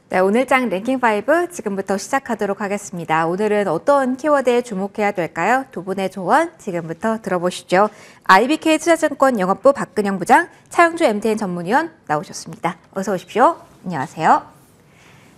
네, 오늘장 랭킹5 지금부터 시작하도록 하겠습니다. 오늘은 어떤 키워드에 주목해야 될까요? 두 분의 조언 지금부터 들어보시죠. IBK 투자증권 영업부 박근영 부장, 차영주 MTN 전문위원 나오셨습니다. 어서 오십시오. 안녕하세요.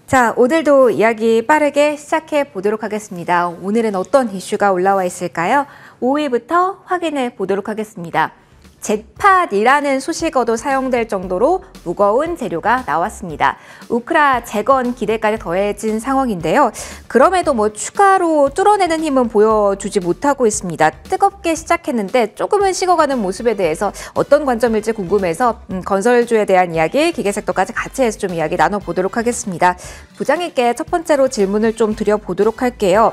자, 오늘도 이야기 빠르게 시작해 보도록 하겠습니다. 오늘은 어떤 이슈가 올라와 있을까요? 5위부터 확인해 보도록 하겠습니다. 잭팟이라는 수식어도 사용될 정도로 무거운 재료가 나왔습니다. 우크라 재건 기대까지 더해진 상황인데요. 그럼에도 추가로 뚫어내는 힘은 보여주지 못하고 있습니다. 뜨겁게 시작했는데 조금은 식어가는 모습에 대해서 어떤 관점일지 궁금해서 건설주에 대한 이야기, 기계섹터까지 같이 해서 좀 이야기 나눠보도록 하겠습니다. 부장님께 첫 번째로 질문을 좀 드려보도록 할게요.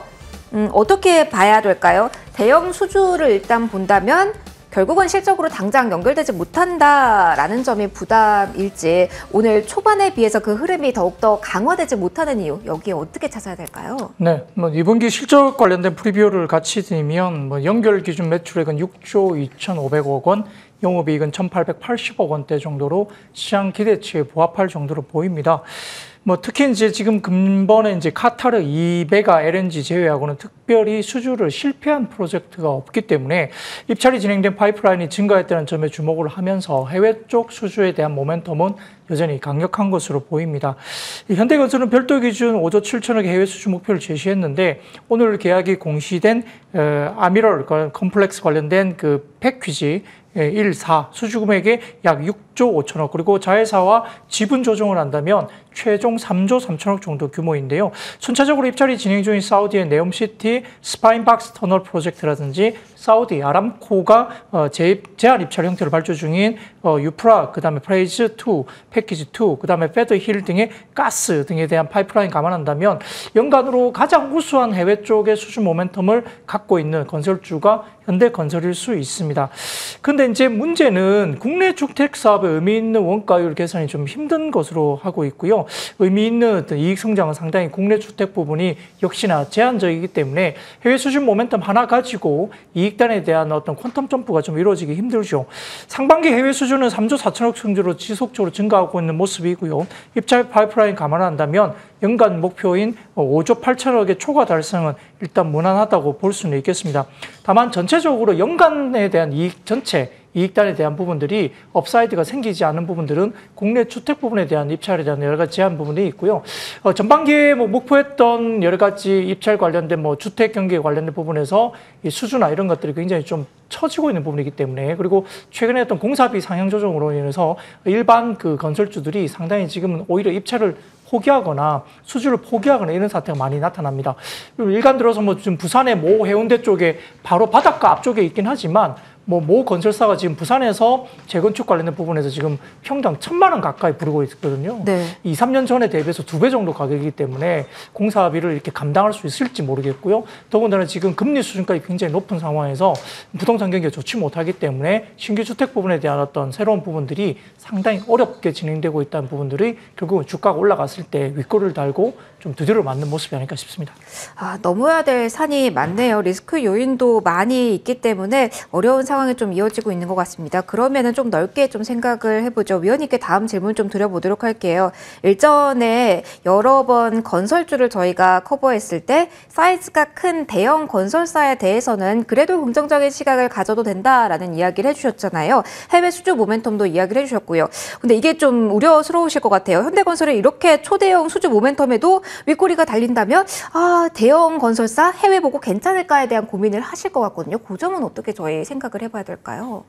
어떻게 봐야 될까요? 대형 수주를 일단 본다면 결국은 실적으로 당장 연결되지 못한다라는 점이 부담일지, 오늘 초반에 비해서 그 흐름이 더욱더 강화되지 못하는 이유, 여기에 어떻게 찾아야 될까요? 네, 이번 기 실적 관련된 프리뷰를 같이 드리면 연결 기준 매출액은 6조 2,500억 원, 영업이익은 1,880억 원대 정도로 시장 기대치에 부합할 정도로 보입니다. 특히 지금 근본에 카타르 2배가 LNG 제외하고는 특별히 수주를 실패한 프로젝트가 없기 때문에 입찰이 진행된 파이프라인이 증가했다는 점에 주목을 하면서 해외 쪽 수주에 대한 모멘텀은 여전히 강력한 것으로 보입니다. 현대건설은 별도 기준 5조 7천억의 해외 수주 목표를 제시했는데 오늘 계약이 공시된 아미럴 컴플렉스 관련된 그 패키지 1, 4 수주 금액의 약 6조 5천억, 그리고 자회사와 지분 조정을 한다면 최종 3조 3천억 정도 규모인데요. 순차적으로 입찰이 진행 중인 사우디의 네옴시티 스파인박스 터널 프로젝트라든지 사우디 아람코가 제한 입찰 형태로 발주 중인 유프라, 그다음에 프레이즈 2, 패키지 2, 그다음에 페더 힐 등의 가스 등에 대한 파이프라인 감안한다면 연간으로 가장 우수한 해외 쪽의 수주 모멘텀을 갖고 있는 건설주가 현대건설일 수 있습니다. 근데 문제는 국내 주택 사업에 의미 있는 원가율 계산이 좀 힘든 것으로 하고 있고요. 의미 있는 어떤 이익 성장은 상당히 국내 주택 부분이 역시나 제한적이기 때문에 해외 수준 모멘텀 하나 가지고 이익단에 대한 어떤 퀀텀 점프가 좀 이루어지기 힘들죠. 상반기 해외 수준은 3조 4천억 정도로 지속적으로 증가하고 있는 모습이고요. 입찰 파이프라인 감안한다면 연간 목표인 5조 8천억의 초과 달성은 일단 무난하다고 볼 수는 있겠습니다. 다만 전체적으로 연간에 대한 이익단에 대한 부분들이 업사이드가 생기지 않은 부분들은 국내 주택 부분에 대한 입찰에 대한 여러 가지 제한 부분이 있고요. 전반기에 목표했던 여러 가지 입찰 관련된 주택 경기에 관련된 부분에서 이 수주나 이런 것들이 굉장히 좀 처지고 있는 부분이기 때문에, 그리고 최근에 어떤 공사비 상향 조정으로 인해서 일반 그 건설주들이 상당히 지금은 오히려 입찰을 포기하거나 수주를 포기하거나 이런 사태가 많이 나타납니다. 일간 들어서 지금 부산의 모 해운대 쪽에 바로 바닷가 앞쪽에 있긴 하지만 모 건설사가 지금 부산에서 재건축 관련된 부분에서 지금 평당 1,000만 원 가까이 부르고 있거든요. 네. 2, 3년 전에 대비해서 2배 정도 가격이기 때문에 공사비를 이렇게 감당할 수 있을지 모르겠고요. 더군다나 지금 금리 수준까지 굉장히 높은 상황에서 부동산 경기가 좋지 못하기 때문에 신규 주택 부분에 대한 어떤 새로운 부분들이 상당히 어렵게 진행되고 있다는 부분들이 결국은 주가가 올라갔을 때 윗골을 달고 좀 두드려 맞는 모습이 아닐까 싶습니다. 넘어야 될 산이 많네요. 리스크 요인도 많이 있기 때문에 어려운 상황이 좀 이어지고 있는 것 같습니다. 그러면은 좀 넓게 좀 생각을 해보죠. 위원님께 다음 질문 좀 드려보도록 할게요. 일전에 여러 번 건설주를 저희가 커버했을 때 사이즈가 큰 대형 건설사에 대해서는 그래도 긍정적인 시각을 가져도 된다라는 이야기를 해주셨잖아요. 해외 수주 모멘텀도 이야기를 해주셨고요. 근데 이게 좀 우려스러우실 것 같아요. 현대건설이 이렇게 초대형 수주 모멘텀에도 윗꼬리가 달린다면 대형 건설사 해외 보고 괜찮을까에 대한 고민을 하실 것 같거든요. 그 점은 어떻게 저희 생각을 해봐야 될까요?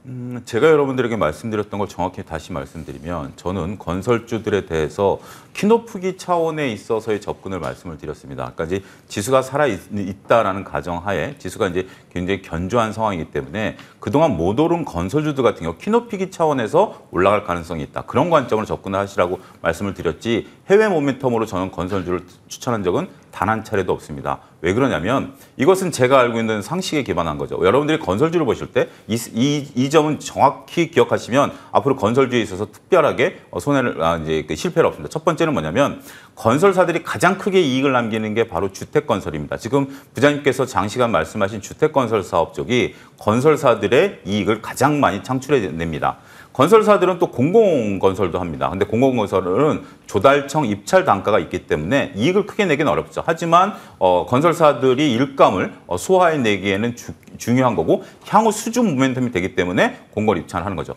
제가 여러분들에게 말씀드렸던 걸 정확히 다시 말씀드리면, 저는 건설주들에 대해서 키높기 차원에 있어서의 접근을 말씀을 드렸습니다. 아까 이제 지수가 살아있다라는 가정하에 지수가 이제 굉장히 견조한 상황이기 때문에 그동안 못 오른 건설주들 같은 경우 키높이기 차원에서 올라갈 가능성이 있다. 그런 관점으로 접근을 하시라고 말씀을 드렸지, 해외 모멘텀으로 저는 건설주를 추천한 적은 단 한 차례도 없습니다. 왜 그러냐면 이것은 제가 알고 있는 상식에 기반한 거죠. 여러분들이 건설주를 보실 때 이 점은 정확히 기억하시면 앞으로 건설주에 있어서 특별하게 실패를 없습니다. 첫 번째는 뭐냐면 건설사들이 가장 크게 이익을 남기는 게 바로 주택건설입니다. 지금 부장님께서 장시간 말씀하신 주택건설 사업 쪽이 건설사들의 이익을 가장 많이 창출해냅니다. 건설사들은 또 공공건설도 합니다. 근데 공공건설은 조달청 입찰 단가가 있기 때문에 이익을 크게 내기는 어렵죠. 하지만 건설사들이 일감을 소화해 내기에는 중요한 거고 향후 수주 모멘텀이 되기 때문에 공걸 입찰하는 거죠.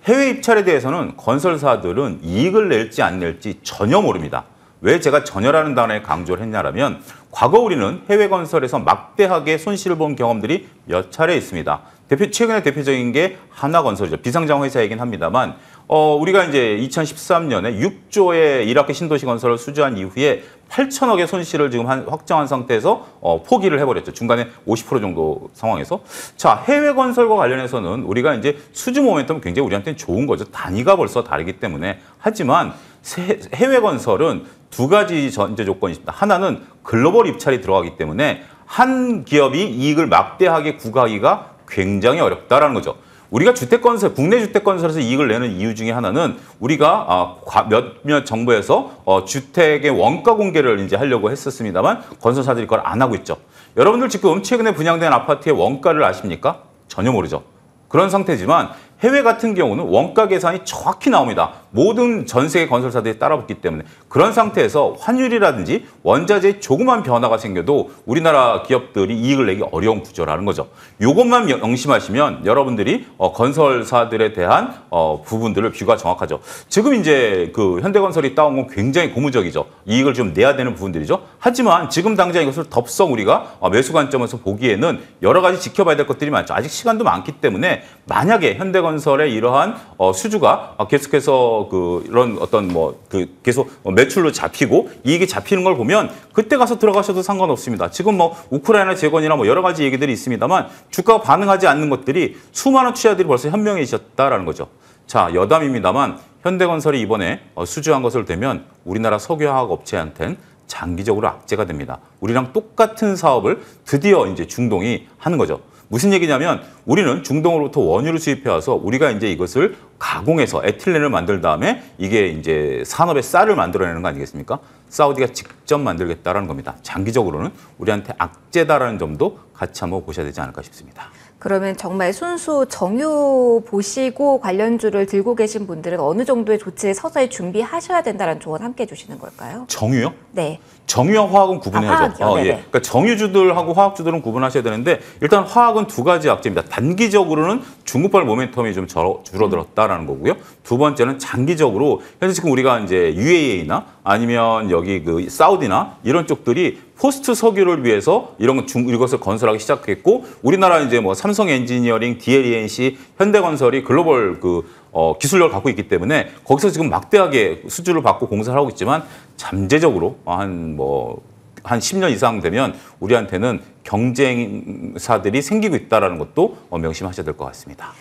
해외 입찰에 대해서는 건설사들은 이익을 낼지 안 낼지 전혀 모릅니다. 왜 제가 전혀라는 단어에 강조를 했냐라면 과거 우리는 해외 건설에서 막대하게 손실을 본 경험들이 몇 차례 있습니다. 최근에 대표적인 게 하나건설이죠. 비상장 회사이긴 합니다만 우리가 이제 2013년에 6조의 이라크 신도시 건설을 수주한 이후에 8천억의 손실을 지금 확정한 상태에서 포기를 해버렸죠. 중간에 50% 정도 상황에서. 자, 해외 건설과 관련해서는 우리가 이제 수주 모멘텀은 굉장히 우리한테는 좋은 거죠. 단위가 벌써 다르기 때문에. 하지만 해외 건설은 두 가지 전제 조건이 있습니다. 하나는 글로벌 입찰이 들어가기 때문에 한 기업이 이익을 막대하게 구가하기가 굉장히 어렵다라는 거죠. 우리가 주택건설, 국내 주택건설에서 이익을 내는 이유 중에 하나는 우리가 몇몇 정부에서 주택의 원가 공개를 이제 하려고 했었습니다만 건설사들이 그걸 안 하고 있죠. 여러분들 지금 최근에 분양된 아파트의 원가를 아십니까? 전혀 모르죠. 그런 상태지만 해외 같은 경우는 원가 계산이 정확히 나옵니다. 모든 전 세계 건설사들이 따라붙기 때문에 그런 상태에서 환율이라든지 원자재의 조그만 변화가 생겨도 우리나라 기업들이 이익을 내기 어려운 구조라는 거죠. 이것만 명심하시면 여러분들이 건설사들에 대한 부분들을 뷰가 정확하죠. 지금 이제 그 현대건설이 따온 건 굉장히 고무적이죠. 이익을 좀 내야 되는 부분들이죠. 하지만 지금 당장 이것을 덥석 우리가 매수 관점에서 보기에는 여러 가지 지켜봐야 될 것들이 많죠. 아직 시간도 많기 때문에 만약에 현대건설의 이러한 수주가 계속해서 이런 어떤 계속 매출로 잡히고 이익이 잡히는 걸 보면 그때 가서 들어가셔도 상관없습니다. 지금 우크라이나 재건이나 여러 가지 얘기들이 있습니다만 주가가 반응하지 않는 것들이 수많은 투자들이 벌써 현명해지셨다라는 거죠. 자, 여담입니다만 현대건설이 이번에 수주한 것을 되면 우리나라 석유화학 업체한테는 장기적으로 악재가 됩니다. 우리랑 똑같은 사업을 드디어 이제 중동이 하는 거죠. 무슨 얘기냐면 우리는 중동으로부터 원유를 수입해 와서 우리가 이제 이것을 가공해서 에틸렌을 만들 다음에 이게 이제 산업의 쌀을 만들어내는 거 아니겠습니까? 사우디가 직접 만들겠다라는 겁니다. 장기적으로는 우리한테 악재다라는 점도 같이 한번 보셔야 되지 않을까 싶습니다. 그러면 정말 순수 정유 보시고 관련주를 들고 계신 분들은 어느 정도의 조치에 서서히 준비하셔야 된다는 조언 함께 해주시는 걸까요? 정유요? 네. 정유와 화학은 구분해야죠. 화학이요? 예. 그러니까 정유주들하고 화학주들은 구분하셔야 되는데 일단 화학은 두 가지 악재입니다. 단기적으로는 중국발 모멘텀이 좀 줄어들었다라는 거고요. 두 번째는 장기적으로 현재 지금 우리가 이제 UAE나 아니면 여기 그 사우디나 이런 쪽들이 포스트 석유를 위해서 이것을 건설하기 시작했고 우리나라 이제 삼성 엔지니어링, DLENC, 현대건설이 글로벌 기술력을 갖고 있기 때문에 거기서 지금 막대하게 수주를 받고 공사를 하고 있지만 잠재적으로 한 10년 이상 되면 우리한테는 경쟁사들이 생기고 있다는 것도 명심하셔야 될 것 같습니다.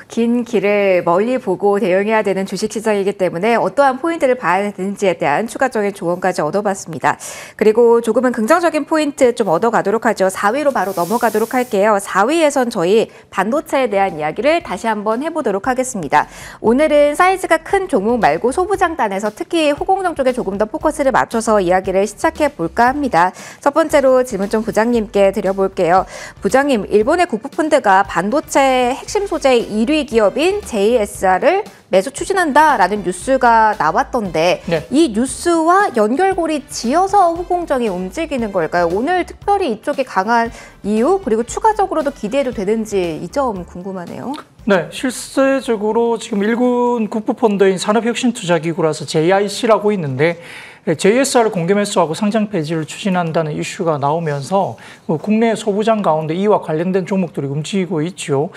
긴 길을 멀리 보고 대응해야 되는 주식시장이기 때문에 어떠한 포인트를 봐야 되는지에 대한 추가적인 조언까지 얻어봤습니다. 그리고 조금은 긍정적인 포인트 좀 얻어가도록 하죠. 4위로 바로 넘어가도록 할게요. 4위에선 저희 반도체에 대한 이야기를 다시 한번 해보도록 하겠습니다. 오늘은 사이즈가 큰 종목 말고 소부장단에서 특히 호공정 쪽에 조금 더 포커스를 맞춰서 이야기를 시작해 볼까 합니다. 첫 번째로 질문 좀 부장님께 드려볼게요. 부장님, 일본의 국부펀드가 반도체 핵심 소재 1위 기업인 JSR을 매수 추진한다라는 뉴스가 나왔던데 네. 이 뉴스와 연결고리 지어서 호공정이 움직이는 걸까요? 오늘 특별히 이쪽이 강한 이유 그리고 추가적으로도 기대해도 되는지 이 점 궁금하네요. 네, 실제적으로 지금 일군 국부펀드인 산업혁신투자기구라서 JIC라고 있는데 JSR 공개 매수하고 상장 폐지를 추진한다는 이슈가 나오면서 국내 소부장 가운데 이와 관련된 종목들이 움직이고 있죠.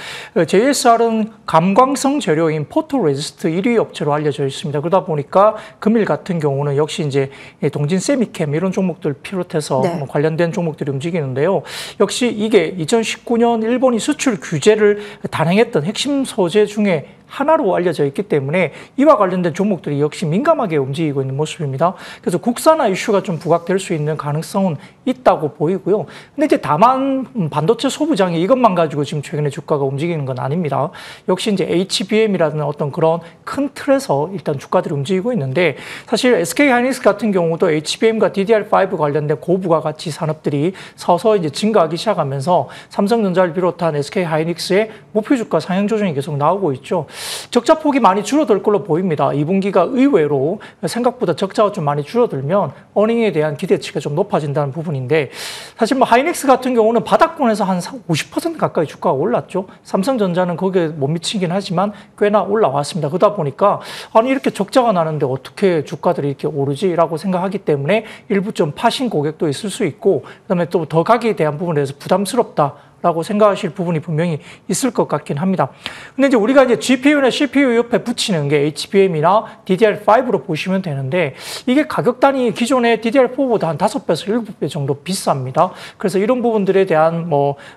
JSR은 감광성 재료인 포토레지스트 1위 업체로 알려져 있습니다. 그러다 보니까 금일 같은 경우는 역시 이제 동진 세미캠 이런 종목들 비롯해서 네. 관련된 종목들이 움직이는데요. 역시 이게 2019년 일본이 수출 규제를 단행했던 핵심 소재 중에 하나로 알려져 있기 때문에 이와 관련된 종목들이 역시 민감하게 움직이고 있는 모습입니다. 그래서 국산화 이슈가 좀 부각될 수 있는 가능성은 있다고 보이고요. 근데 이제 다만 반도체 소부장이 이것만 가지고 지금 최근에 주가가 움직이는 건 아닙니다. 역시 이제 HBM이라는 어떤 그런 큰 틀에서 일단 주가들이 움직이고 있는데 사실 SK하이닉스 같은 경우도 HBM과 DDR5 관련된 고부가 가치 산업들이 서서히 이제 증가하기 시작하면서 삼성전자를 비롯한 SK하이닉스의 목표 주가 상향 조정이 계속 나오고 있죠. 적자 폭이 많이 줄어들 걸로 보입니다. 2분기가 의외로 생각보다 적자가 좀 많이 줄어들면 어닝에 대한 기대치가 좀 높아진다는 부분인데 사실 뭐 하이닉스 같은 경우는 바닥권에서 한 50% 가까이 주가가 올랐죠. 삼성전자는 거기에 못 미치긴 하지만 꽤나 올라왔습니다. 그러다 보니까 아니 이렇게 적자가 나는데 어떻게 주가들이 이렇게 오르지라고 생각하기 때문에 일부 좀 파신 고객도 있을 수 있고 그다음에 또 더 가기에 대한 부분에 대해서 부담스럽다. 라고 생각하실 부분이 분명히 있을 것 같긴 합니다. 근데 이제 우리가 이제 GPU나 CPU 옆에 붙이는 게 HBM이나 DDR5로 보시면 되는데 이게 가격 단위 기존의 DDR4보다 한 5배에서 7배 정도 비쌉니다. 그래서 이런 부분들에 대한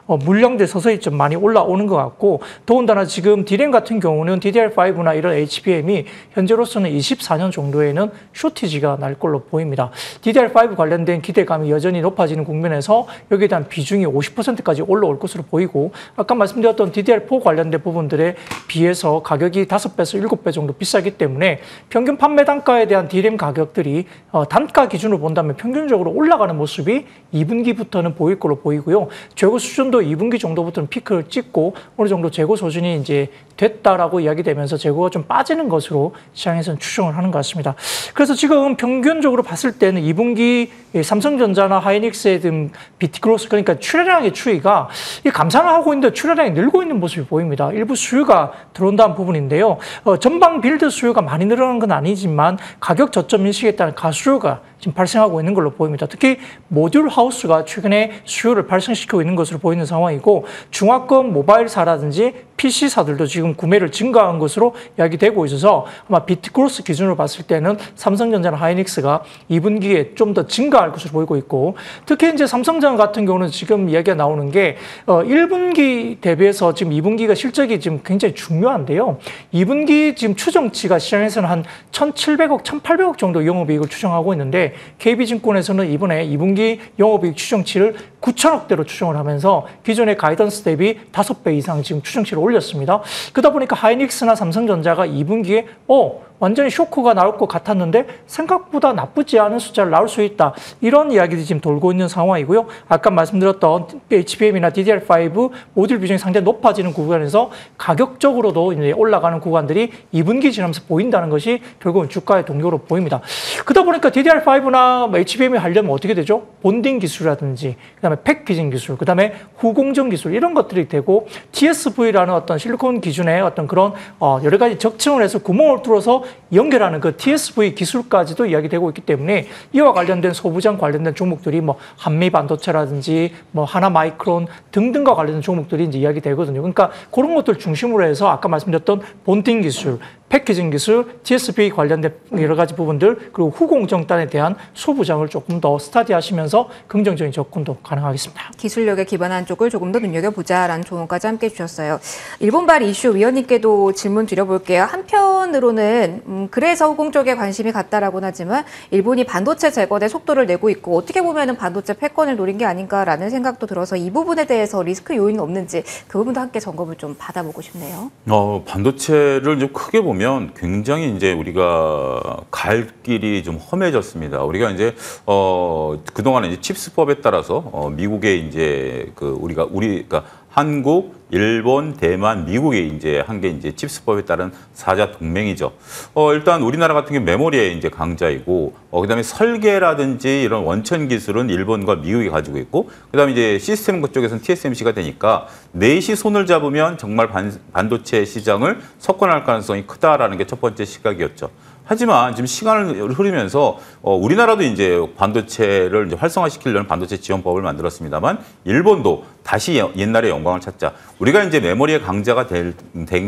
물량들 서서히 좀 많이 올라오는 것 같고 더군다나 지금 D램 같은 경우는 DDR5나 이런 HBM이 현재로서는 24년 정도에는 쇼티지가 날 걸로 보입니다. DDR5 관련된 기대감이 여전히 높아지는 국면에서 여기에 대한 비중이 50%까지 올라올 것으로 보이고 아까 말씀드렸던 DDR4 관련된 부분들에 비해서 가격이 5배에서 7배 정도 비싸기 때문에 평균 판매 단가에 대한 D램 가격들이 단가 기준으로 본다면 평균적으로 올라가는 모습이 2분기부터는 보일 걸로 보이고요. 재고 수준도 2분기 정도부터는 피크를 찍고 어느 정도 재고 소진이 이제 됐다라고 이야기되면서 재고가 좀 빠지는 것으로 시장에서는 추정을 하는 것 같습니다. 그래서 지금 평균적으로 봤을 때는 2분기 삼성전자나 하이닉스의 등 비트그로스 그러니까 출하량의 추이가 감산을 하고 있는데 출하량이 늘고 있는 모습이 보입니다. 일부 수요가 들어온다는 부분인데요. 전방 빌드 수요가 많이 늘어나는 건 아니지만 가격 저점 인식에 따른 가수요가 지금 발생하고 있는 걸로 보입니다. 특히 모듈 하우스가 최근에 수요를 발생시키고 있는 것으로 보이는 상황이고 중화권 모바일사라든지 PC사들도 지금 구매를 증가한 것으로 이야기되고 있어서 아마 비트그로스 기준으로 봤을 때는 삼성전자나 하이닉스가 2분기에 좀 더 증가할 것으로 보이고 있고 특히 이제 삼성전자 같은 경우는 지금 이야기가 나오는 게 1분기 대비해서 지금 2분기가 실적이 지금 굉장히 중요한데요. 2분기 지금 추정치가 시장에서는 한 1,700억, 1,800억 정도 영업이익을 추정하고 있는데 KB증권에서는 이번에 2분기 영업이익 추정치를 9천억대로 추정을 하면서 기존의 가이던스 대비 5배 이상 지금 추정치를 올렸습니다. 그러다 보니까 하이닉스나 삼성전자가 2분기에 완전히 쇼크가 나올 것 같았는데 생각보다 나쁘지 않은 숫자를 나올 수 있다. 이런 이야기들이 지금 돌고 있는 상황이고요. 아까 말씀드렸던 HBM이나 DDR5 모듈 비중이 상당히 높아지는 구간에서 가격적으로도 이제 올라가는 구간들이 2분기 지나면서 보인다는 것이 결국은 주가의 동료로 보입니다. 그러다 보니까 DDR5나 HBM이 하려면 어떻게 되죠? 본딩 기술이라든지 그다음에 패키징 기술, 그다음에 후공정 기술 이런 것들이 되고 TSV라는 어떤 실리콘 기준의 어떤 그런 여러 가지 적층을 해서 구멍을 뚫어서 연결하는 그 TSV 기술까지도 이야기되고 있기 때문에 이와 관련된 소부장 관련된 종목들이 뭐 한미반도체라든지 뭐 하나마이크론 등등과 관련된 종목들이 이제 이야기되거든요. 그러니까 그런 것들 중심으로 해서 아까 말씀드렸던 본딩 기술, 패키징 기술, TSV 관련된 여러 가지 부분들 그리고 후공정단에 대한 소부장을 조금 더 스타디하시면서 긍정적인 접근도 가능하겠습니다. 기술력에 기반한 쪽을 조금 더 눈여겨보자라는 조언까지 함께 해주셨어요. 일본발 이슈 위원님께도 질문 드려볼게요. 한편으로는 그래서 후공 쪽에 관심이 갔다라고는 하지만 일본이 반도체 재건에 속도를 내고 있고 어떻게 보면 반도체 패권을 노린 게 아닌가라는 생각도 들어서 이 부분에 대해서 리스크 요인은 없는지 그 부분도 함께 점검을 좀 받아보고 싶네요. 반도체를 좀 크게 보면 굉장히 이제 우리가 갈 길이 좀 험해졌습니다. 우리가 이제 그동안에 이제 칩스법에 따라서 미국의 이제 우리가 한국, 일본, 대만, 미국이 이제 한 게 이제 칩스법에 따른 사자 동맹이죠. 일단 우리나라 같은 경우 메모리에 이제 강자이고, 그다음에 설계라든지 이런 원천 기술은 일본과 미국이 가지고 있고, 그다음에 이제 시스템 쪽에서는 TSMC가 되니까 넷이 손을 잡으면 정말 반도체 시장을 석권할 가능성이 크다라는 게 첫 번째 시각이었죠. 하지만 지금 시간을 흐르면서 우리나라도 이제 반도체를 이제 활성화시키려는 반도체 지원법을 만들었습니다만 일본도 다시 옛날의 영광을 찾자. 우리가 이제 메모리의 강자가 된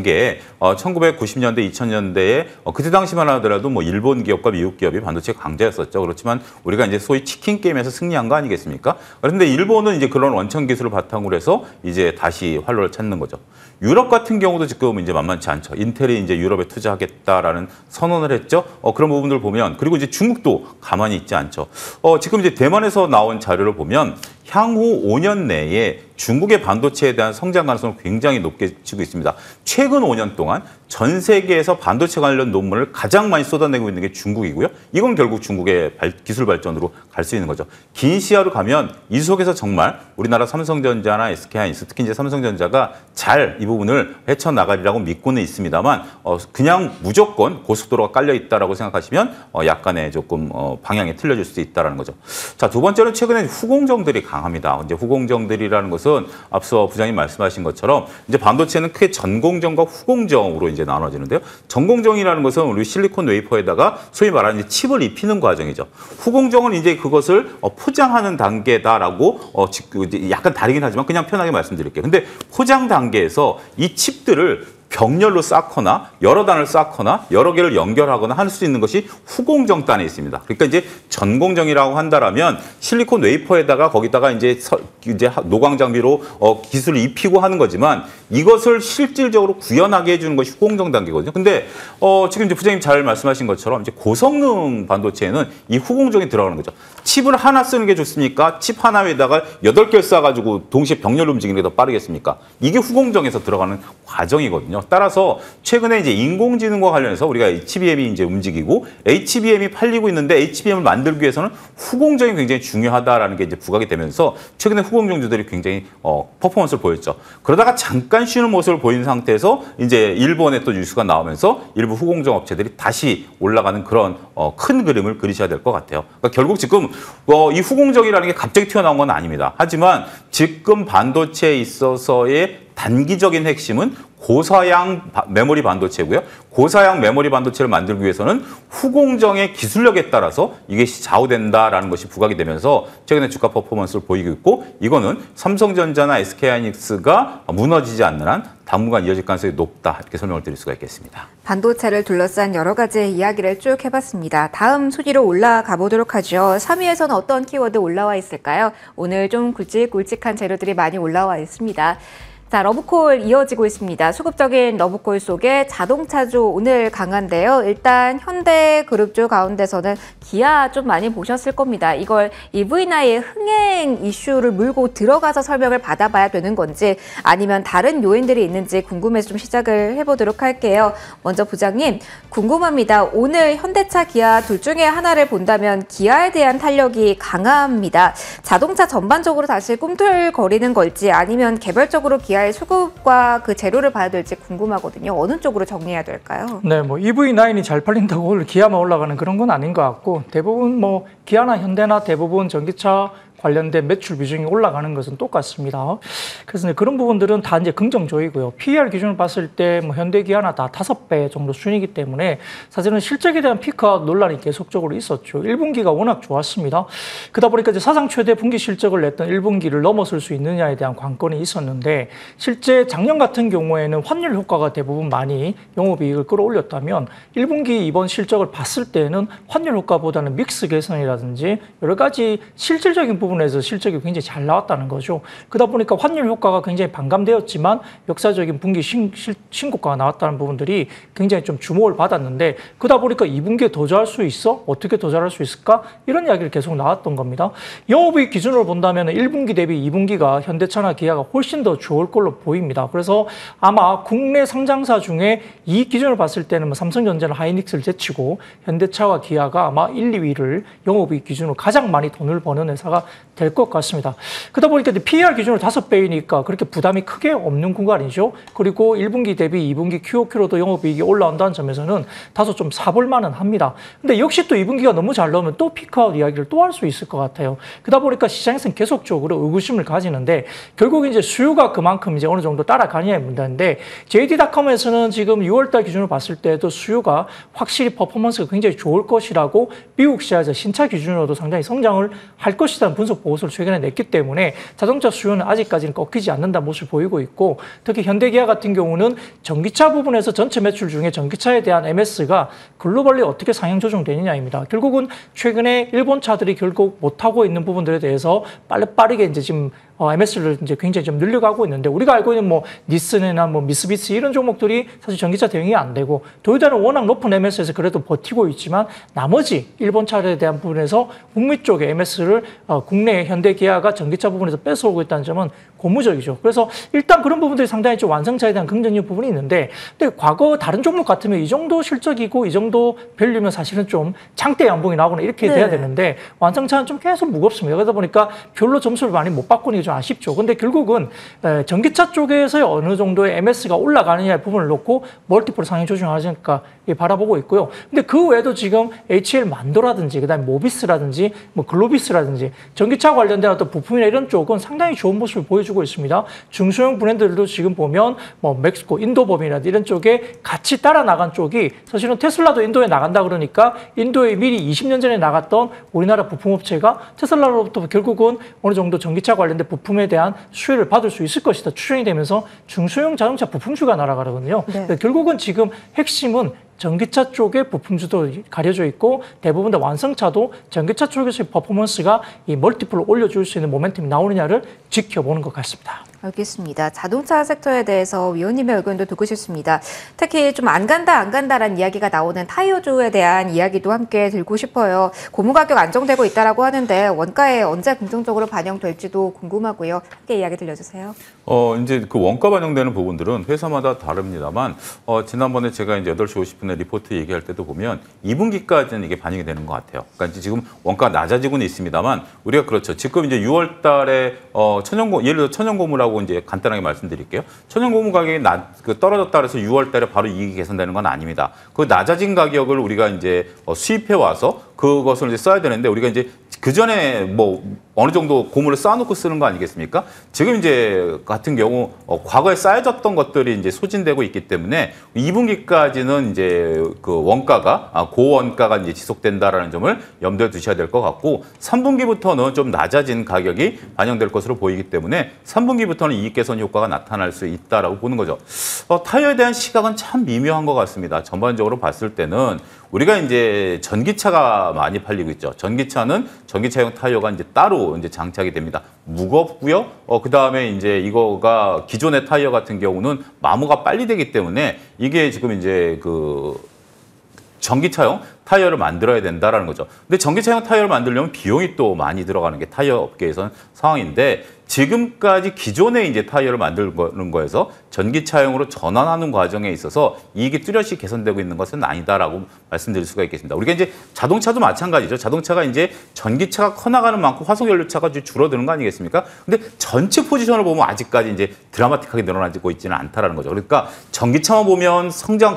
게 1990년대, 2000년대에 그때 당시만 하더라도 뭐 일본 기업과 미국 기업이 반도체 강자였었죠. 그렇지만 우리가 이제 소위 치킨 게임에서 승리한 거 아니겠습니까? 그런데 일본은 이제 그런 원천 기술을 바탕으로 해서 이제 다시 활로를 찾는 거죠. 유럽 같은 경우도 지금 이제 만만치 않죠. 인텔이 이제 유럽에 투자하겠다라는 선언을 했죠. 그런 부분들 보면 그리고 이제 중국도 가만히 있지 않죠. 지금 이제 대만에서 나온 자료를 보면 향후 5년 내에 중국의 반도체에 대한 성장 가능성은 굉장히 높게 지고 있습니다. 최근 5년 동안 전 세계에서 반도체 관련 논문을 가장 많이 쏟아내고 있는 게 중국이고요. 이건 결국 중국의 기술 발전으로 갈 수 있는 거죠. 긴 시야로 가면 이 속에서 정말 우리나라 삼성전자나 SK하이닉스, 특히 이제 삼성전자가 잘 이 부분을 헤쳐나가리라고 믿고는 있습니다만 그냥 무조건 고속도로가 깔려 있다라고 생각하시면 약간의 조금 방향이 틀려질 수 있다라는 거죠. 자, 두 번째는 최근에 후공정들이 강합니다. 이제 후공정들이라는 것은 앞서 부장님 말씀하신 것처럼 이제 반도체는 크게 전공정과 후공정으로 이제 나눠지는데요. 전공정이라는 것은 우리 실리콘 웨이퍼에다가 소위 말하는 칩을 입히는 과정이죠. 후공정은 이제 그것을 포장하는 단계다라고 약간 다르긴 하지만 그냥 편하게 말씀드릴게요. 근데 포장 단계에서 이 칩들을 병렬로 쌓거나 여러 단을 쌓거나 여러 개를 연결하거나 할 수 있는 것이 후공정 단에 있습니다. 그러니까 이제 전공정이라고 한다라면 실리콘 웨이퍼에다가 거기다가 이제 노광 장비로 기술을 입히고 하는 거지만 이것을 실질적으로 구현하게 해주는 것이 후공정 단계거든요. 근데 지금 이제 부장님 잘 말씀하신 것처럼 이제 고성능 반도체에는 이 후공정이 들어가는 거죠. 칩을 하나 쓰는 게 좋습니까? 칩 하나에다가 8개를 쌓아가지고 동시에 병렬로 움직이는 게 더 빠르겠습니까? 이게 후공정에서 들어가는 과정이거든요. 따라서 최근에 이제 인공지능과 관련해서 우리가 HBM이 이제 움직이고 HBM이 팔리고 있는데 HBM을 만들기 위해서는 후공정이 굉장히 중요하다라는 게 이제 부각이 되면서 최근에 후공정주들이 굉장히 퍼포먼스를 보였죠. 그러다가 잠깐 쉬는 모습을 보인 상태에서 이제 일본의 또 뉴스가 나오면서 일부 후공정 업체들이 다시 올라가는 그런 큰 그림을 그리셔야 될 것 같아요. 그러니까 결국 지금 이 후공정이라는 게 갑자기 튀어나온 건 아닙니다. 하지만 지금 반도체에 있어서의 단기적인 핵심은 고사양 메모리 반도체고요. 고사양 메모리 반도체를 만들기 위해서는 후공정의 기술력에 따라서 이게 좌우된다라는 것이 부각이 되면서 최근에 주가 퍼포먼스를 보이고 있고 이거는 삼성전자나 SK하이닉스가 무너지지 않는 한 당분간 이어질 가능성이 높다 이렇게 설명을 드릴 수가 있겠습니다. 반도체를 둘러싼 여러 가지 이야기를 쭉 해봤습니다. 다음 순위로 올라가 보도록 하죠. 3위에서는 어떤 키워드 올라와 있을까요? 오늘 좀 굵직굵직한 재료들이 많이 올라와 있습니다. 자, 러브콜 이어지고 있습니다. 수급적인 러브콜 속에 자동차주 오늘 강한데요. 일단 현대그룹주 가운데서는 기아 좀 많이 보셨을 겁니다. 이걸 EV9의 흥행 이슈를 물고 들어가서 설명을 받아봐야 되는 건지 아니면 다른 요인들이 있는지 궁금해서 좀 시작을 해보도록 할게요. 먼저 부장님 궁금합니다. 오늘 현대차, 기아 둘 중에 하나를 본다면 기아에 대한 탄력이 강합니다. 자동차 전반적으로 다시 꿈틀거리는 걸지 아니면 개별적으로 기아 수급과 그 재료를 봐야 될지 궁금하거든요. 어느 쪽으로 정리해야 될까요? 네, 뭐 EV9이 잘 팔린다고 오늘 기아만 올라가는 그런 건 아닌 것 같고 대부분 뭐 기아나 현대나 대부분 전기차 관련된 매출 비중이 올라가는 것은 똑같습니다. 그래서 그런 부분들은 다 이제 긍정적이고요. PER 기준을 봤을 때 뭐 현대, 기아나 다 5배 정도 순이기 때문에 사실은 실적에 대한 피크아웃 논란이 계속적으로 있었죠. 1분기가 워낙 좋았습니다. 그러다 보니까 이제 사상 최대 분기 실적을 냈던 1분기를 넘어설 수 있느냐에 대한 관건이 있었는데 실제 작년 같은 경우에는 환율 효과가 대부분 많이 영업이익을 끌어올렸다면 1분기 이번 실적을 봤을 때는 환율 효과보다는 믹스 개선이라든지 여러 가지 실질적인 부분에서 실적이 굉장히 잘 나왔다는 거죠. 그러다 보니까 환율 효과가 굉장히 반감되었지만 역사적인 분기 신고가가 나왔다는 부분들이 굉장히 좀 주목을 받았는데 그러다 보니까 2분기에 더 잘할 수 있어? 어떻게 더 잘할 수 있을까? 이런 이야기를 계속 나왔던 겁니다. 영업이익 기준으로 본다면 1분기 대비 2분기가 현대차나 기아가 훨씬 더 좋을 걸로 보입니다. 그래서 아마 국내 상장사 중에 이 기준을 봤을 때는 뭐 삼성전자나 하이닉스를 제치고 현대차와 기아가 아마 1, 2위를 영업이익 기준으로 가장 많이 돈을 버는 회사가 될 것 같습니다. 그러다 보니까 PER 기준으로 5배이니까 그렇게 부담이 크게 없는 구간이죠. 그리고 1분기 대비 2분기 QOQ로도 영업이익이 올라온다는 점에서는 다소 좀 사볼 만은 합니다. 근데 역시 또 2분기가 너무 잘 나오면 또 피크아웃 이야기를 또 할 수 있을 것 같아요. 그러다 보니까 시장에서는 계속적으로 의구심을 가지는데 결국 이제 수요가 그만큼 이제 어느 정도 따라가느냐의 문제인데 JD.com에서는 지금 6월달 기준으로 봤을 때도 수요가 확실히 퍼포먼스가 굉장히 좋을 것이라고 미국 시장에서 신차 기준으로도 상당히 성장을 할 것이라는 분석 보고서를 최근에 냈기 때문에 자동차 수요는 아직까지는 꺾이지 않는다 모습을 보이고 있고 특히 현대기아 같은 경우는 전기차 부분에서 전체 매출 중에 전기차에 대한 MS가 글로벌리 어떻게 상향 조정되느냐입니다. 결국은 최근에 일본 차들이 결국 못하고 있는 부분들에 대해서 빠르게 이제 지금 MS를 이제 굉장히 좀 늘려가고 있는데 우리가 알고 있는 뭐 니슨이나 뭐 미쓰비시 이런 종목들이 사실 전기차 대응이 안 되고 도요타는 워낙 높은 MS에서 그래도 버티고 있지만 나머지 일본 차량에 대한 부분에서 북미 쪽에 MS를 국내 현대기아가 전기차 부분에서 뺏어오고 있다는 점은 고무적이죠. 그래서 일단 그런 부분들이 상당히 좀 완성차에 대한 긍정적 부분이 있는데 근데 과거 다른 종목 같으면 이 정도 실적이고 이 정도 밸류면 사실은 좀 장대 연봉이 나오거나 이렇게 돼야 되는데 완성차는 좀 계속 무겁습니다. 그러다 보니까 별로 점수를 많이 못 바꾸는 게 좀 아쉽죠. 근데 결국은 전기차 쪽에서의 어느 정도의 MS가 올라가느냐의 부분을 놓고 멀티플 상향 조정하니까 바라보고 있고요. 근데 그 외에도 지금 HL 만도라든지 그다음에 모비스라든지 뭐 글로비스라든지 전기차 관련된 어떤 부품이나 이런 쪽은 상당히 좋은 모습을 보여주고 있습니다. 중소형 브랜드들도 지금 보면 뭐 멕시코, 인도범이라든지 이런 쪽에 같이 따라 나간 쪽이 사실은 테슬라도 인도에 나간다 그러니까 인도에 미리 20년 전에 나갔던 우리나라 부품업체가 테슬라로부터 결국은 어느 정도 전기차 관련된 부품에 대한 수혜를 받을 수 있을 것이다 추정이 되면서 중소형 자동차 부품주가 날아가거든요. 네. 결국은 지금 핵심은 전기차 쪽의 부품주도 가려져 있고 대부분 다 완성차도 전기차 쪽에서의 퍼포먼스가 이 멀티플로 올려줄 수 있는 모멘텀이 나오느냐를 지켜보는 것 같습니다. 알겠습니다. 자동차 섹터에 대해서 위원님의 의견도 듣고 싶습니다. 특히 좀 안 간다라는 이야기가 나오는 타이어주에 대한 이야기도 함께 들고 싶어요. 고무 가격 안정되고 있다라고 하는데 원가에 언제 긍정적으로 반영될지도 궁금하고요. 함께 이야기 들려주세요. 이제 그 원가 반영되는 부분들은 회사마다 다릅니다만 지난번에 제가 이제 8시 50분에 리포트 얘기할 때도 보면 2분기까지는 이게 반영이 되는 것 같아요. 그러니까 이제 지금 원가가 낮아지고는 있습니다만 우리가 그렇죠. 지금 이제 6월 달에 예를 들어 천연고무라고 이제 간단하게 말씀드릴게요. 천연고무 가격이 떨어졌다 그래서 6월 달에 바로 이익이 개선되는 건 아닙니다. 그 낮아진 가격을 우리가 이제 수입해 와서 그것을 이제 써야 되는데 우리가 이제 그 전에 뭐 어느 정도 고무를 쌓아놓고 쓰는 거 아니겠습니까? 지금 이제 같은 경우 과거에 쌓여졌던 것들이 이제 소진되고 있기 때문에 2분기까지는 이제 그 원가가 고원가가 이제 지속된다라는 점을 염두에 두셔야 될 것 같고 3분기부터는 좀 낮아진 가격이 반영될 것으로 보이기 때문에 3분기부터는 이익 개선 효과가 나타날 수 있다라고 보는 거죠. 타이어에 대한 시각은 참 미묘한 것 같습니다. 전반적으로 봤을 때는 우리가 이제 전기차가 많이 팔리고 있죠. 전기차는 전기차용 타이어가 이제 따로 이제 장착이 됩니다. 무겁고요. 그 다음에 이제 이거가 기존의 타이어 같은 경우는 마모가 빨리 되기 때문에 이게 지금 이제 그 전기차용 타이어를 만들어야 된다라는 거죠. 근데 전기차용 타이어를 만들려면 비용이 또 많이 들어가는 게 타이어 업계에서는 상황인데 지금까지 기존의 이제 타이어를 만드는 거에서 전기차용으로 전환하는 과정에 있어서 이익이 뚜렷이 개선되고 있는 것은 아니다라고 말씀드릴 수가 있겠습니다. 우리가 이제 자동차도 마찬가지죠. 자동차가 이제 전기차가 커나가는 만큼 화석연료차가 줄어드는 거 아니겠습니까? 근데 전체 포지션을 보면 아직까지 이제 드라마틱하게 늘어나고 있지는 않다라는 거죠. 그러니까 전기차만 보면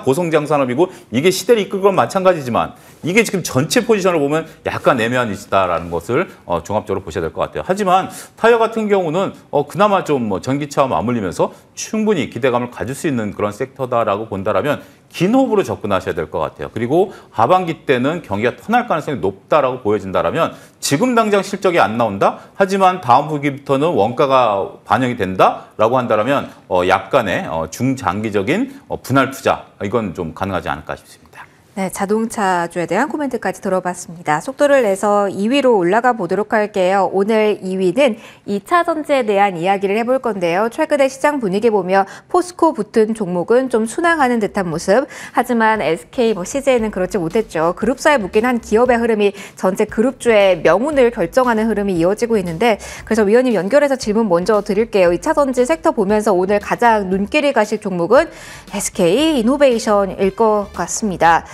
고성장 산업이고 이게 시대를 이끌고 건 마찬가지지만 이게 지금 전체 포지션을 보면 약간 애매한 위치다라는 것을 종합적으로 보셔야 될 것 같아요. 하지만 타이어 같은 경우는 그나마 좀 전기차와 맞물리면서 충분히 기대감을 가질 수 있는 그런 섹터다라고 본다라면 긴 호흡으로 접근하셔야 될 것 같아요. 그리고 하반기 때는 경기가 터날 가능성이 높다라고 보여진다라면 지금 당장 실적이 안 나온다? 하지만 다음 분기부터는 원가가 반영이 된다라고 한다면 약간의 중장기적인 분할 투자 이건 좀 가능하지 않을까 싶습니다. 네, 자동차주에 대한 코멘트까지 들어봤습니다. 속도를 내서 2위로 올라가 보도록 할게요. 오늘 2위는 2차 전지에 대한 이야기를 해볼 건데요. 최근에 시장 분위기 보며 포스코 붙은 종목은 좀 순항하는 듯한 모습. 하지만 SK, CJ는 그렇지 못했죠. 그룹사에 묶인 한 기업의 흐름이 전체 그룹주의 명운을 결정하는 흐름이 이어지고 있는데 그래서 위원님 연결해서 질문 먼저 드릴게요. 2차 전지 섹터 보면서 오늘 가장 눈길이 가실 종목은 SK 이노베이션일 것 같습니다.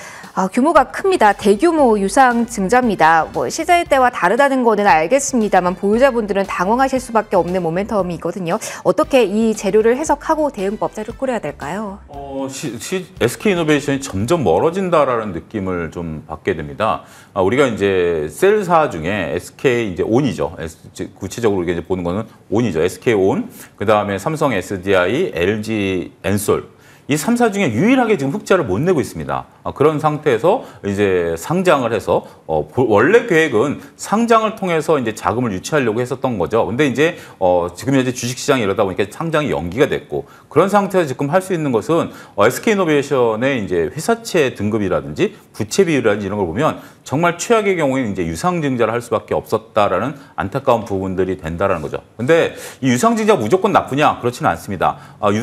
규모가 큽니다. 대규모 유상 증자입니다. CJ 때와 다르다는 거는 알겠습니다만 보유자분들은 당황하실 수밖에 없는 모멘텀이 있거든요. 어떻게 이 재료를 해석하고 대응법제를 꾸려야 될까요? SK이노베이션이 점점 멀어진다라는 느낌을 좀 받게 됩니다. 우리가 이제 셀사 중에 SK 이제 온이죠. 구체적으로 이제 보는 거는 온이죠. SK 온, 그 다음에 삼성 SDI, LG 엔솔. 이 3사 중에 유일하게 지금 흑자를 못 내고 있습니다. 그런 상태에서 이제 상장을 해서 원래 계획은 상장을 통해서 이제 자금을 유치하려고 했었던 거죠. 근데 이제 지금 현재 주식시장이 이러다 보니까 상장이 연기가 됐고 그런 상태에서 지금 할 수 있는 것은 SK이노베이션의 이제 회사채 등급이라든지 부채 비율이라든지 이런 걸 보면 정말 최악의 경우에는 이제 유상증자를 할 수밖에 없었다라는 안타까운 부분들이 된다라는 거죠. 근데 이 유상증자 무조건 나쁘냐? 그렇지는 않습니다.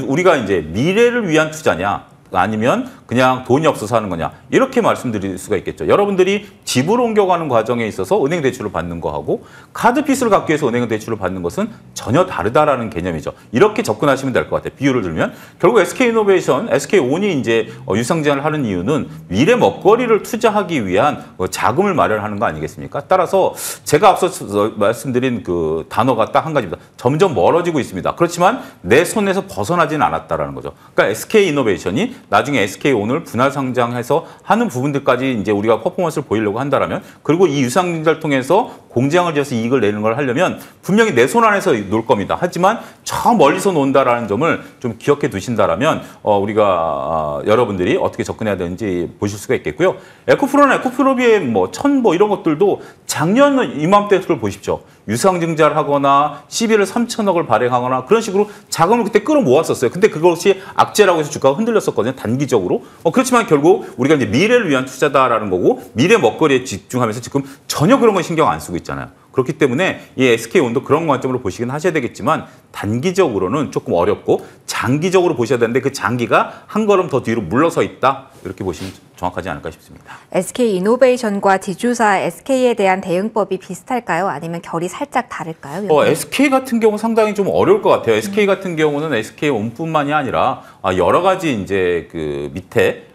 우리가 이제 미래를 위한 투자냐? 아니면 그냥 돈이 없어서 하는 거냐 이렇게 말씀드릴 수가 있겠죠. 여러분들이 집을 옮겨가는 과정에 있어서 은행 대출을 받는 거하고 카드 빚을 갚기 위해서 은행 대출을 받는 것은 전혀 다르다라는 개념이죠. 이렇게 접근하시면 될 것 같아요. 비유를 들면 결국 SK이노베이션, SK온이 이제 유상증자를 하는 이유는 미래 먹거리를 투자하기 위한 자금을 마련하는 거 아니겠습니까? 따라서 제가 앞서 말씀드린 그 단어가 딱 한 가지입니다. 점점 멀어지고 있습니다. 그렇지만 내 손에서 벗어나지는 않았다라는 거죠. 그러니까 SK이노베이션이 나중에 SK온을 분할 상장해서 하는 부분들까지 이제 우리가 퍼포먼스를 보이려고 한다라면 그리고 이 유상증자를 통해서 공장을 지어서 이익을 내는 걸 하려면 분명히 내 손 안에서 놀 겁니다. 하지만 저 멀리서 논다라는 점을 좀 기억해 두신다라면 우리가 여러분들이 어떻게 접근해야 되는지 보실 수가 있겠고요. 에코프로나 에코프로비의 천 이런 것들도 작년 이맘때를 보십시오. 유상증자를 하거나 시비를 3천억을 발행하거나 그런 식으로 자금을 그때 끌어모았었어요. 근데 그것이 악재라고 해서 주가가 흔들렸었거든요. 단기적으로. 그렇지만 결국 우리가 이제 미래를 위한 투자다라는 거고 미래 먹거리에 집중하면서 지금 전혀 그런 건 신경 안 쓰고 있잖아요. 그렇기 때문에 이 SK온도 그런 관점으로 보시긴 하셔야 되겠지만 단기적으로는 조금 어렵고 장기적으로 보셔야 되는데 그 장기가 한 걸음 더 뒤로 물러서 있다. 이렇게 보시면 정확하지 않을까 싶습니다. SK이노베이션과 지주사 SK에 대한 대응법이 비슷할까요? 아니면 결이 살짝 다를까요? SK 같은 경우 상당히 좀 어려울 것 같아요. SK 같은 경우는 SK온뿐만이 아니라 여러 가지 이제 그 밑에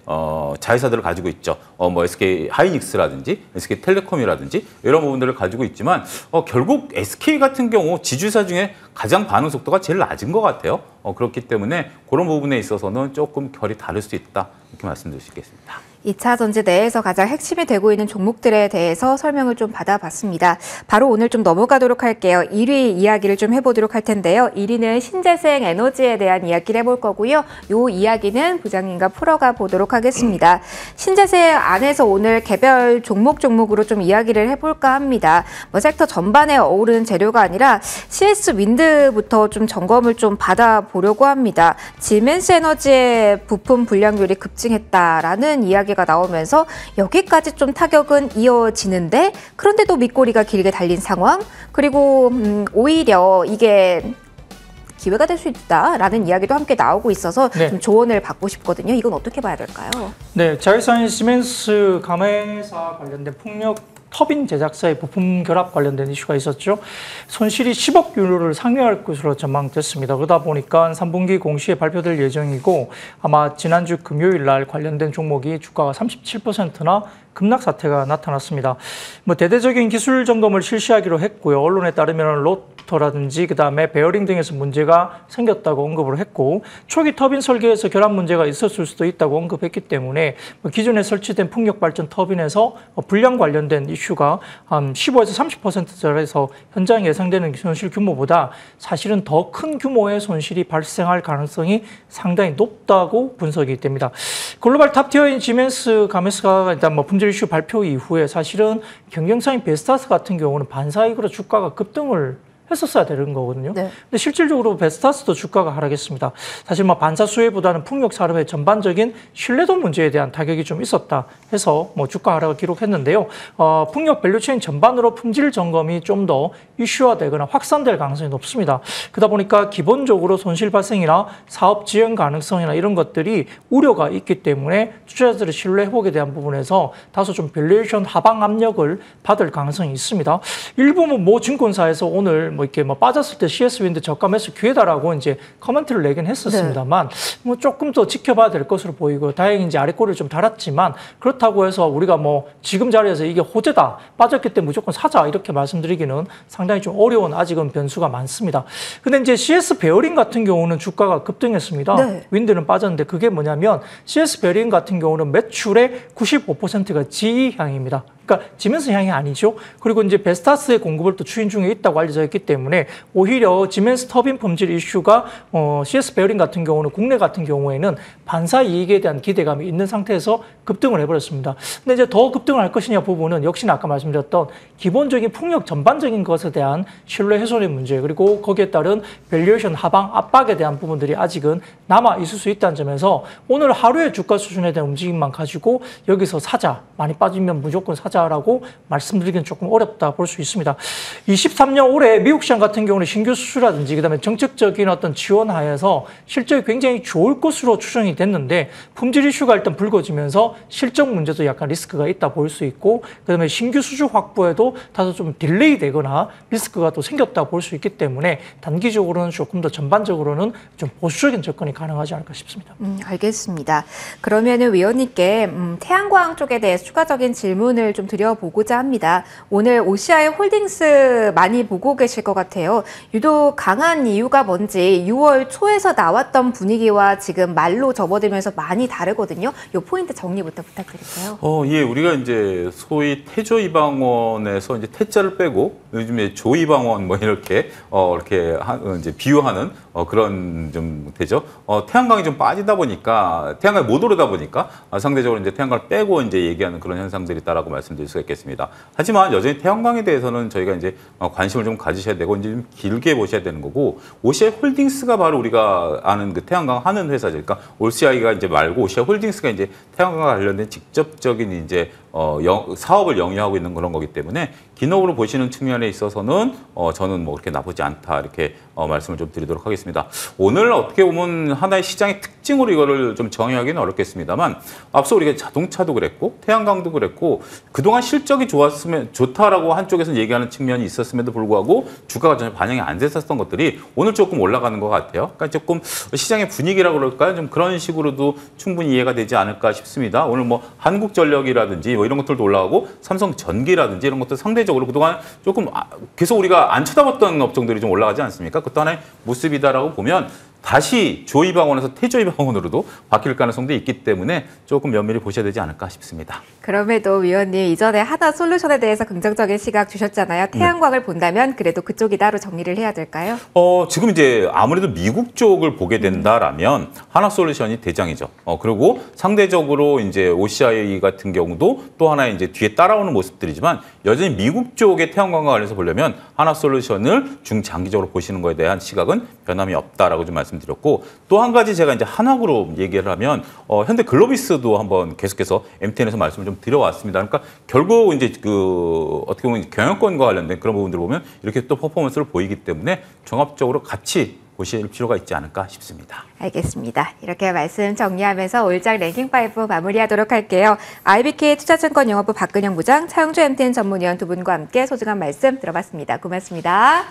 자회사들을 가지고 있죠. SK 하이닉스라든지 SK텔레콤이라든지 이런 부분들을 가지고 있지만 결국 SK 같은 경우 지주사 중에 가장 반응 속도가 제일 낮은 것 같아요. 그렇기 때문에 그런 부분에 있어서는 조금 결이 다를 수 있다. 이렇게 말씀드릴 수 있겠습니다. 2차 전지 내에서 가장 핵심이 되고 있는 종목들에 대해서 설명을 좀 받아봤습니다. 바로 오늘 좀 넘어가도록 할게요. 1위 이야기를 좀 해보도록 할 텐데요. 1위는 신재생 에너지에 대한 이야기를 해볼 거고요. 이 이야기는 부장님과 풀어가 보도록 하겠습니다. 신재생 안에서 오늘 개별 종목으로 좀 이야기를 해볼까 합니다. 섹터 전반에 어우르는 재료가 아니라 CS 윈드부터 좀 점검을 좀 받아보려고 합니다. 지멘스 에너지의 부품 불량률이 급증했다라는 이야기가 나오면서 여기까지 좀 타격은 이어지는데 그런데도 밑꼬리가 길게 달린 상황 그리고 오히려 이게 기회가 될 수 있다라는 이야기도 함께 나오고 있어서 좀 조언을 받고 싶거든요. 이건 어떻게 봐야 될까요? 네, 자회사인 시멘스 가맹사 관련된 폭력 터빈 제작사의 부품 결합 관련된 이슈가 있었죠. 손실이 10억 유로를 상회할 것으로 전망됐습니다. 그러다 보니까 3분기 공시에 발표될 예정이고 아마 지난주 금요일 날 관련된 종목이 주가가 37%나 급락 사태가 나타났습니다. 대대적인 기술 점검을 실시하기로 했고요. 언론에 따르면 로터라든지 그다음에 베어링 등에서 문제가 생겼다고 언급을 했고 초기 터빈 설계에서 결합 문제가 있었을 수도 있다고 언급했기 때문에 기존에 설치된 풍력 발전 터빈에서 불량 관련된 이슈가 한 15에서 30%짜리에서 현장 예상되는 손실 규모보다 사실은 더 큰 규모의 손실이 발생할 가능성이 상당히 높다고 분석이 됩니다. 글로벌 탑티어인 지멘스 가메스가 일단 품질 이슈 발표 이후에 사실은 경쟁사인 베스타스 같은 경우는 반사이익으로 주가가 급등을 했었어야 되는 거거든요. 네. 근데 실질적으로 베스타스도 주가가 하락했습니다. 사실 반사 수혜보다는 풍력 산업의 전반적인 신뢰도 문제에 대한 타격이 좀 있었다 해서 주가 하락을 기록했는데요. 풍력 밸류체인 전반으로 품질 점검이 좀 더 이슈화되거나 확산될 가능성이 높습니다. 그러다 보니까 기본적으로 손실 발생이나 사업 지연 가능성이나 이런 것들이 우려가 있기 때문에 투자자들의 신뢰 회복에 대한 부분에서 다소 좀 밸류에이션 하방 압력을 받을 가능성이 있습니다. 일부 모 증권사에서 오늘 이렇게 빠졌을 때 CS 윈드 저가 매수 기회다라고 이제 코멘트를 내긴 했었습니다만 조금 더 지켜봐야 될 것으로 보이고 다행히 이제 아래꼬리를 좀 달았지만 그렇다고 해서 우리가 지금 자리에서 이게 호재다 빠졌기 때문에 무조건 사자 이렇게 말씀드리기는 상당히 좀 어려운 아직은 변수가 많습니다. 근데 이제 CS 베어링 같은 경우는 주가가 급등했습니다. 네. 윈드는 빠졌는데 그게 뭐냐면 CS 베어링 같은 경우는 매출의 95%가 GE 향입니다. 그러니까 지멘스 향이 아니죠. 그리고 이제 베스타스의 공급을 또 추진 중에 있다고 알려져 있기 때문에 오히려 지멘스 터빈 품질 이슈가 CS 베어링 같은 경우는 국내 같은 경우에는 반사 이익에 대한 기대감이 있는 상태에서 급등을 해버렸습니다. 근데 이제 더 급등을 할 것이냐 부분은 역시나 아까 말씀드렸던 기본적인 풍력 전반적인 것에 대한 신뢰 훼손의 문제 그리고 거기에 따른 밸류에이션 하방 압박에 대한 부분들이 아직은 남아 있을 수 있다는 점에서 오늘 하루의 주가 수준에 대한 움직임만 가지고 여기서 사자 많이 빠지면 무조건 사자 있다라고 말씀드리기는 조금 어렵다 볼 수 있습니다. 23년 올해 미국 시장 같은 경우는 신규 수주라든지 그다음에 정책적인 어떤 지원 하에서 실적이 굉장히 좋을 것으로 추정이 됐는데 품질 이슈가 일단 불거지면서 실적 문제도 약간 리스크가 있다 볼 수 있고 그다음에 신규 수주 확보에도 다소 좀 딜레이 되거나 리스크가 또 생겼다 볼 수 있기 때문에 단기적으로는 조금 더 전반적으로는 좀 보수적인 접근이 가능하지 않을까 싶습니다. 알겠습니다. 그러면은 위원님께 태양광 쪽에 대해서 추가적인 질문을 좀 드려보고자 합니다. 오늘 OCI 홀딩스 많이 보고 계실 것 같아요. 유독 강한 이유가 뭔지 6월 초에서 나왔던 분위기와 지금 말로 접어들면서 많이 다르거든요. 이 포인트 정리부터 부탁드릴까요? 예, 우리가 이제 소위 태조이방원에서 이제 태자를 빼고 요즘에 조이방원 뭐 이렇게 이제 비유하는 그런 좀 되죠. 태양광이 좀 빠지다 보니까 태양광이 못 오르다 보니까 상대적으로 이제 태양광을 빼고 이제 얘기하는 그런 현상들이 있다라고 말씀드릴 수가 있겠습니다. 하지만 여전히 태양광에 대해서는 저희가 이제 관심을 좀 가지셔야 되고 이제 좀 길게 보셔야 되는 거고 OCI 홀딩스가 바로 우리가 아는 그 태양광 하는 회사죠. 그러니까 OCI가 이제 말고 OCI 홀딩스가 이제 태양광과 관련된 직접적인 이제 사업을 영위하고 있는 그런 거기 때문에 기업으로 보시는 측면에 있어서는 저는 뭐 그렇게 나쁘지 않다 이렇게 말씀을 좀 드리도록 하겠습니다. 오늘 어떻게 보면 하나의 시장의 특징으로 이거를 좀 정의하기는 어렵겠습니다만 앞서 우리가 자동차도 그랬고 태양광도 그랬고 그동안 실적이 좋다라고 한쪽에서 얘기하는 측면이 있었음에도 불구하고 주가가 전혀 반영이 안 됐었던 것들이 오늘 조금 올라가는 것 같아요. 그러니까 조금 시장의 분위기라고 그럴까요? 좀 그런 식으로도 충분히 이해가 되지 않을까 싶습니다. 오늘 뭐 한국전력이라든지 뭐 이런 것들도 올라가고 삼성전기라든지 이런 것들 상대적으로 그동안 조금 계속 우리가 안 쳐다봤던 업종들이 좀 올라가지 않습니까? 그것도 하나의 모습이다라고 보면 다시 조이방원에서 태조이방원으로도 바뀔 가능성도 있기 때문에 조금 면밀히 보셔야 되지 않을까 싶습니다. 그럼에도 위원님 이전에 하나솔루션에 대해서 긍정적인 시각 주셨잖아요. 태양광을 본다면 그래도 그쪽이 따로 정리를 해야 될까요? 지금 이제 아무래도 미국 쪽을 보게 된다라면 하나솔루션이 대장이죠. 그리고 상대적으로 이제 OCI 같은 경우도 또 하나의 이제 뒤에 따라오는 모습들이지만 여전히 미국 쪽의 태양광과 관련해서 보려면 하나솔루션을 중장기적으로 보시는 것에 대한 시각은 변함이 없다라고 좀 말씀드렸고 또 한 가지 제가 이제 한화그룹 얘기를 하면 현대 글로비스도 한번 계속해서 MTN에서 말씀을 좀 드려왔습니다. 그러니까 결국 이제 어떻게 보면 경영권과 관련된 그런 부분들을 보면 이렇게 또 퍼포먼스를 보이기 때문에 종합적으로 같이 보실 필요가 있지 않을까 싶습니다. 알겠습니다. 이렇게 말씀 정리하면서 올장 랭킹5 마무리하도록 할게요. IBK 투자증권 영업부 박근영 부장, 차영주 MTN 전문위원 두 분과 함께 소중한 말씀 들어봤습니다. 고맙습니다.